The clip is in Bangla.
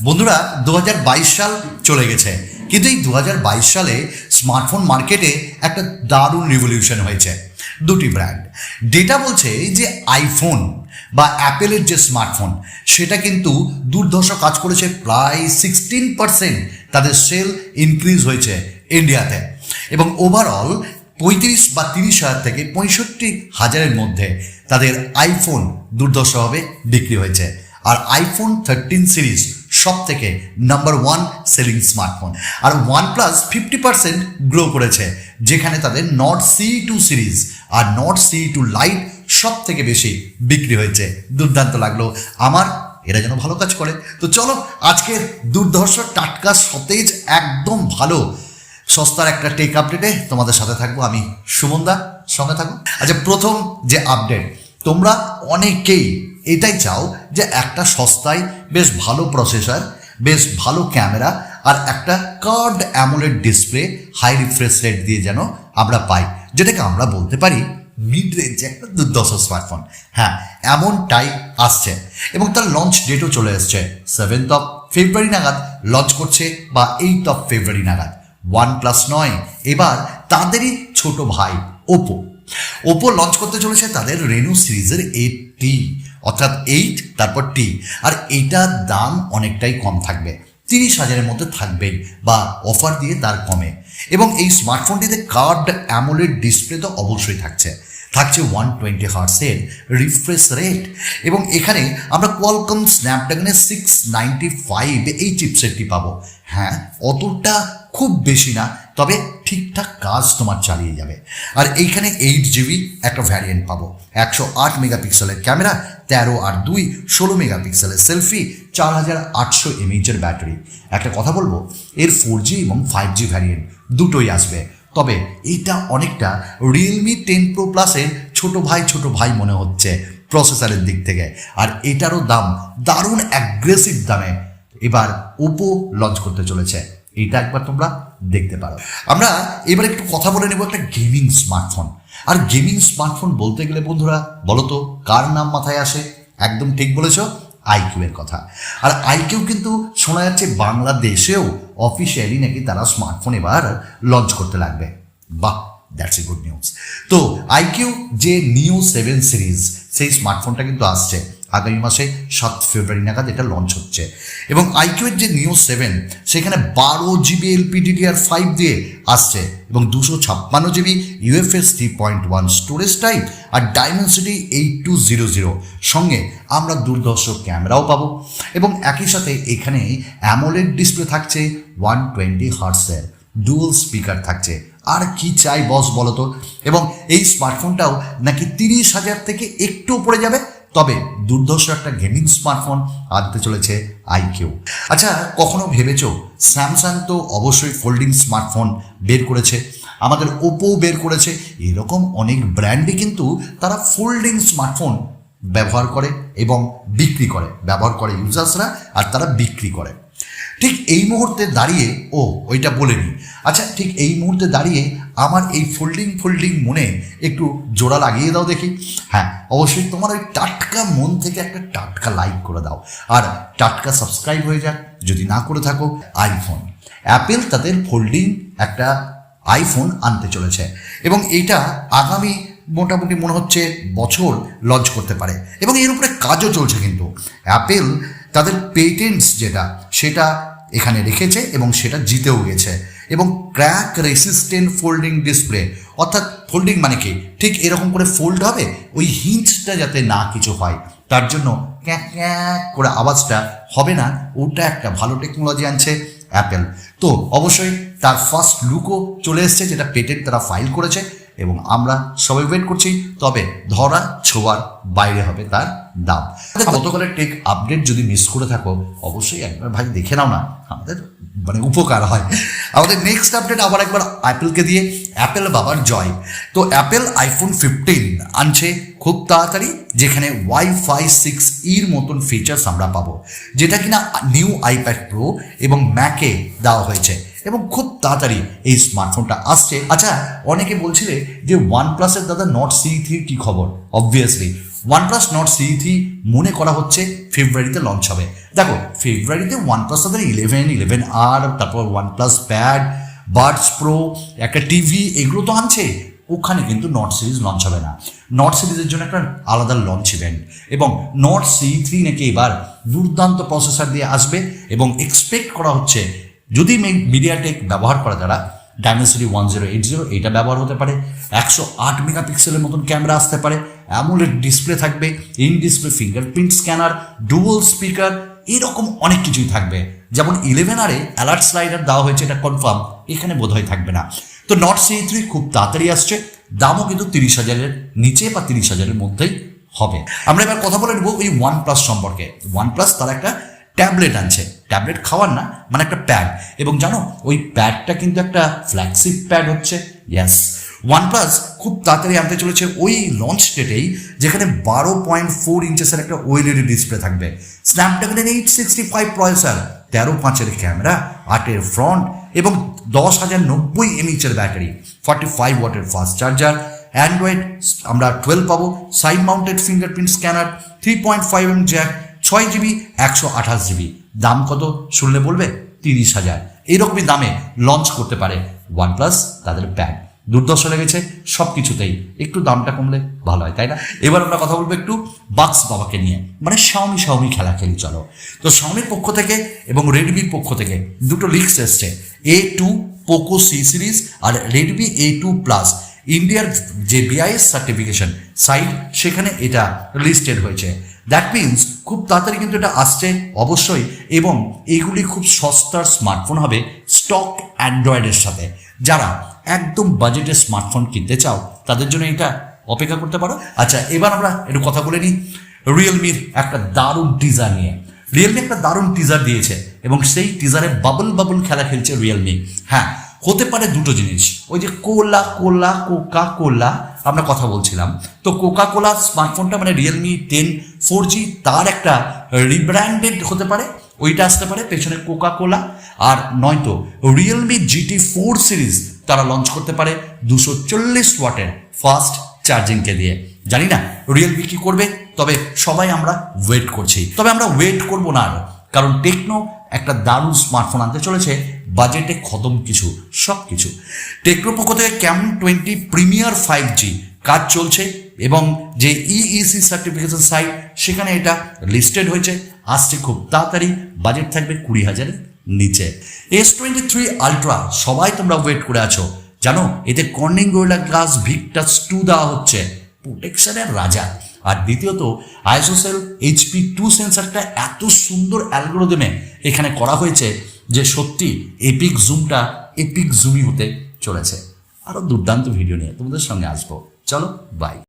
বন্ধুরা 2022 সাল চলে গেছে, কিন্তু এই 2022 সালে স্মার্টফোন মার্কেটে একটা দারুণ রিভলিউশন হয়েছে। দুটি ব্র্যান্ড ডেটা বলছে যে আইফোন বা অ্যাপেলের যে স্মার্টফোন সেটা কিন্তু দুর্ধর্ষ কাজ করেছে, প্রায় 16% তাদের সেল ইনক্রিজ হয়েছে ইন্ডিয়াতে, এবং ওভারঅল 35 বা 30 হাজার থেকে 65,000-এর মধ্যে তাদের আইফোন দুর্ধর্ষভাবে বিক্রি হয়েছে। আর আইফোন 13 সিরিজ সব থেকে নাম্বার 1 সেলিং স্মার্টফোন। আর OnePlus 50% গ্রো করেছে, যেখানে তাদের নর্ড CE2 সিরিজ আর নর্ড CE2 লাইট সব থেকে বেশি বিক্রি হয়েছে। দুর্দান্ত লাগলো আমার, এরা যেন ভালো কাজ করে। তো চলো আজকের দুর্ধর্ষ টাটকা সতেজ একদম ভালো সস্তার একটা টেক আপডেটে তোমাদের সাথে থাকবো আমি, সুমনদা, সঙ্গে থাকবো। আচ্ছা, প্রথম যে আপডেট, তোমরা অনেকেই এটাই চাও যে একটা সস্তায় বেশ ভালো প্রসেসর, বেশ ভালো ক্যামেরা আর একটা curved AMOLED display high refresh rate দিয়ে যেন আমরা পাই, যেটাকে আমরা বলতে পারি মিড রেঞ্জে একটা দুর্ধর্ষ স্মার্টফোন। হ্যাঁ, এমনটাই আসছে এবং তার লঞ্চ ডেটও চলে এসছে। 7th of February নাগাদ লঞ্চ করছে, বা 8th of February নাগাদ। OnePlus নয়, এবার তাদেরই ছোট ভাই ওপো লঞ্চ করতে চলেছে তাদের রেনো সিরিজের 8T, অর্থাৎ 8 তারপর T, আর এইটার দাম অনেকটাই কম থাকবে, 30,000-এর মধ্যে থাকবেই, বা অফার দিয়ে তার কমে। এবং এই স্মার্টফোনটিতে কার্ভড অ্যামোলেড ডিসপ্লে তো অবশ্যই থাকছে 120 হার্টসের রিফ্রেশ রেট, এবং এখানে আমরা কোয়ালকম স্ন্যাপড্রাগনের 695 এই চিপসেটটি পাবো। হ্যাঁ, অতটা খুব বেশি না, তবে ঠিকঠাক কাজ তোমার চালিয়ে যাবে। আর এইখানে 8GB একটা ভ্যারিয়েন্ট পাবো, 108 মেগাপিক্সেলের ক্যামেরা, 13/2 16 মেগাপিক্সেলের সেলফি, 4800 mAh ব্যাটারি। একটা কথা বলবো, এর 4G এবং 5G ভ্যারিয়েন্ট দুটোই আসবে, তবে এটা অনেকটা Realme 10 Pro Plus-এর ছোট ভাই মনে হচ্ছে প্রসেসরের দিক থেকে। আর এটারও দাম দারুণ অ্যাগ্রেসিভ দামে এবার ওপো লঞ্চ করতে চলেছে, এটা একবার তোমরা দেখতে পারো। আমরা এবার একটু কথা বলে নেব একটা গেমিং স্মার্টফোন। আর গেমিং স্মার্টফোন বলতে গেলে বন্ধুরা বলো তো কার নাম মাথায় আসে? একদম ঠিক বলেছ, আইকিউ এর কথা। আর আইকিউ কিন্তু শোনা যাচ্ছে বাংলাদেশেও অফিসিয়ালি নাকি তারা স্মার্টফোন এবার লঞ্চ করতে লাগবে। বাহ, দ্যাটস এ গুড নিউজ। তো আইকিউ যে নিও 7 সিরিজ, সেই স্মার্টফোনটা কিন্তু আসছে আগামী মাসে 7 ফেব্রুয়ারি নাগাদ এটা লঞ্চ হচ্ছে। এবং আইকিউ এর যে নিও 7 সেখানে 12GB LPDDR5 দিয়ে আসছে, এবং 256GB UFS 3.1 স্টোরেজ টাইপ, আর ডাইমেনসিটি 8200 সঙ্গে আমরা দুর্ধর্ষ ক্যামেরাও পাবো। এবং একই সাথে এখানে অ্যামোলেড ডিসপ্লে থাকছে, 120 হার্টসের ডুয়াল স্পিকার থাকছে। আর কি চাই বস বলো তো? এবং এই স্মার্টফোনটাও নাকি 30,000 থেকে একটু উপরে যাবে, তবে দুর্ধর্ষ একটা গেমিং স্মার্টফোন আনতে চলেছে আইকিউ। আচ্ছা, কখনো ভেবেছো, স্যামসাং তো অবশ্যই ফোল্ডিং স্মার্টফোন বের করেছে, আমাদের ওপো বের করেছে, এরকম অনেক ব্র্যান্ডই কিন্তু তারা ফোল্ডিং স্মার্টফোন ব্যবহার করে এবং বিক্রি করে, ব্যবহার করে ইউজার্সরা আর তারা বিক্রি করে। ঠিক এই মুহূর্তে দাঁড়িয়ে ওইটা বলেনি। আচ্ছা, ঠিক এই মুহূর্তে দাঁড়িয়ে আমার এই ফোল্ডিং মনে একটু জোড়া লাগিয়ে দাও দেখি। হ্যাঁ, অবশ্যই তোমার ওই টাটকা মন থেকে একটা টাটকা লাইক করে দাও, আর টাটকা সাবস্ক্রাইব হয়ে যাক যদি না করে থাকো। আইফোন, অ্যাপেল তাদের ফোল্ডিং একটা আইফোন আনতে চলেছে, এবং এইটা আগামী মোটামুটি মনে হচ্ছে বছর লঞ্চ করতে পারে, এবং এর উপরে কাজও চলছে। কিন্তু অ্যাপেল তাদের পেটেন্টস যেটা সেটা এখানে রেখেছে এবং সেটা জিতেও গেছে। এবং ক্র্যাক রেসিস্টেন্ট ফোল্ডিং ডিসপ্লে, অর্থাৎ ফোল্ডিং মানে কি, ঠিক এরকম করে ফোল্ড হবে, ওই হিঞ্চটা যাতে না কিছু হয় তার জন্য ক্যাক ক্যাক করে আওয়াজটা হবে না, ওটা একটা ভালো টেকনোলজি আনছে অ্যাপেল। তো অবশ্যই তার ফার্স্ট লুকও চলে এসছে, যেটা পেটেন্ট তারা ফাইল করেছে, এবং আমরা সবাই ওয়েট করছি। তবে ধরা ছোঁয়ার বাইরে হবে তার দাম। গতকালের টেক আপডেট যদি মিস করে থাকো অবশ্যই একবার ভাই দেখে নাও না, আমাদের মানে উপকার হয়। আমাদের নেক্সট আপডেট আবার একবার অ্যাপেলকে দিয়ে, অ্যাপেল বাবার জয়। তো অ্যাপেল আইফোন 15 আনছে খুব তাড়াতাড়ি, যেখানে Wi-Fi 6E মতন ফিচার্স আমরা পাবো, যেটা কিনা নিউ আইপ্যাড প্রো এবং ম্যাকে দেওয়া হয়েছে, এবং খুব তাড়াতাড়ি এই স্মার্টফোনটা আসছে। আচ্ছা, অনেকে বলছিলে যে OnePlus-এর দাদা নর্ড CE3 কি খবর? অবভিয়াসলি OnePlus Nord CE মনে করা হচ্ছে ফেব্রুয়ারিতে লঞ্চ হবে। দেখো ফেব্রুয়ারিতে OnePlus তাদের 11R, তারপর OnePlus প্যাড, বাডস প্রো, একটা টিভি, এগুলো তো আনছে। ওখানে কিন্তু নট সিরিজ লঞ্চ হবে না। নট সিরিজের জন্য একটা আলাদা লঞ্চ ইভেন্ট, এবং নট CE নাকি এবার দুর্দান্ত প্রসেসর দিয়ে আসবে, এবং এক্সপেক্ট করা হচ্ছে যদি মিডিয়াটেক ব্যবহার করে তারা ডাইমেনসিটি 1080 এটা ব্যবহার হতে পারে, 108 মেগাপিক্সেলের মতন ক্যামেরা আসতে পারে, অ্যামোলেড ডিসপ্লে থাকবে, in display fingerprint scanner, dual speaker, এরকম অনেক কিছুই থাকবে। যেমন 11R অ্যালার্ট স্লাইডার দেওয়া হয়েছে, এটা কনফার্ম, এখানে বোধহয় থাকবে না। তো নট CE খুব তাড়াতাড়ি আসছে, দামও কিন্তু 30,000-এর নিচে বা 30,000-এর মধ্যেই হবে। আমরা এবার কথা বলে নেব ওই OnePlus সম্পর্কে। OnePlus তার একটা ট্যাবলেট আনছে, ট্যাবলেট খাওয়ার না, মানে একটা প্যাড, এবং জানো ওই প্যাডটা কিন্তু একটা ফ্ল্যাগশিপ প্যাড হচ্ছে। ইয়েস, OnePlus খুব তাড়াতাড়ি আনতে চলেছে ওই লঞ্চ ডেটেই, যেখানে 12.4 ইঞ্চেসের একটা OLED ডিসপ্লে থাকবে, স্ন্যাপড্রাগনের 865 প্রসেসর, 13.5-এর ক্যামেরা, 8-এর ফ্রন্ট, এবং 10,090 mAh-এর ব্যাটারি, 45 ওয়াটের ফাস্ট চার্জার, অ্যান্ড্রয়েড আমরা 12 পাবো, side mounted fingerprint scanner, 3.5mm Jack, 6GB 128GB। দাম কত শুনলে বলবে? 30,000। এইরকমই দামে লঞ্চ করতে পারে OnePlus তাদের প্যাড। দুর্দর্শ লেগেছে সব কিছুতেই, একটু দামটা কমলে ভালো হয়, তাই না? এবার আমরা কথা বলবো একটু বাক্স বাবাকে নিয়ে, মানে শাওমি খেলা খেলি। চলো, তো শাওমির পক্ষ থেকে এবং রেডমির পক্ষ থেকে দুটো লিস্ট এসছে, A2 পোকো C সিরিজ আর রেডমি A2 প্লাস। ইন্ডিয়ার যে BIS সার্টিফিকেশন সাইট, সেখানে এটা লিস্টেড হয়েছে। দ্যাট মিনস খুব তাড়াতাড়ি কিন্তু এটা আসছে অবশ্যই, এবং এইগুলি খুব সস্তার স্মার্টফোন হবে স্টক অ্যান্ড্রয়েডের সাথে। যারা একদম বাজেটে স্মার্টফোন কিনতে চাও তাদের জন্য এটা অপেক্ষা করতে পারো। আচ্ছা, এবার আমরা একটু কথা বলে নিই রিয়েলমির একটা দারুণ টিজার নিয়ে। রিয়েলমি একটা দারুণ টিজার দিয়েছে, এবং সেই টিজারে বাবল খেলা খেলছে রিয়েলমি। হ্যাঁ, হতে পারে দুটো জিনিস, ওই যে কোকা কোলা আমরা কথা বলছিলাম, তো কোকা কোলা স্মার্টফোনটা মানে রিয়েলমি 10 4G তার একটা রিব্র্যান্ডেড হতে পারে, ওইটা আসতে পারে পেছনে কোকা কোলা। আর নয়তো রিয়েলমি GT 4 সিরিজ তারা লঞ্চ করতে পারে 240 ওয়াটের ফাস্ট চার্জিংকে দিয়ে। জানি না রিয়েলমি কি করবে, তবে সবাই আমরা ওয়েট করছি। তবে আমরা ওয়েট করবো না, কারণ টেকনো একটা দারুণ স্মার্টফোন আনতে চলেছে, বাজেটে খতম কিছু, সব কিছু। টেকনো পক্ষ থেকে ক্যামন 20 প্রিমিয়ার 5G কাজ চলছে, এবং যে EEC সার্টিফিকেশন সাইট, সেখানে এটা লিস্টেড হয়েছে, আসছে খুব তাড়াতাড়ি, বাজেট থাকবে 20,000-এর নিচে। S23 আলট্রা সবাই তোমরা ওয়েট করে আছো, জানো এতে কর্নিং গোরিলা গ্লাস ভিক্টাস 2 দেওয়া হচ্ছে, প্রোটেকশনের রাজা। আর দ্বিতীয়ত আইসোসেল HP2 সেন্সারটা এত সুন্দর অ্যালগোরিদমে এখানে করা হয়েছে যে সত্যি এপিক জুমই হতে চলেছে। আরো দুর্দান্ত ভিডিও নিয়ে তোমাদের সঙ্গে আসবো। চলো, বাই।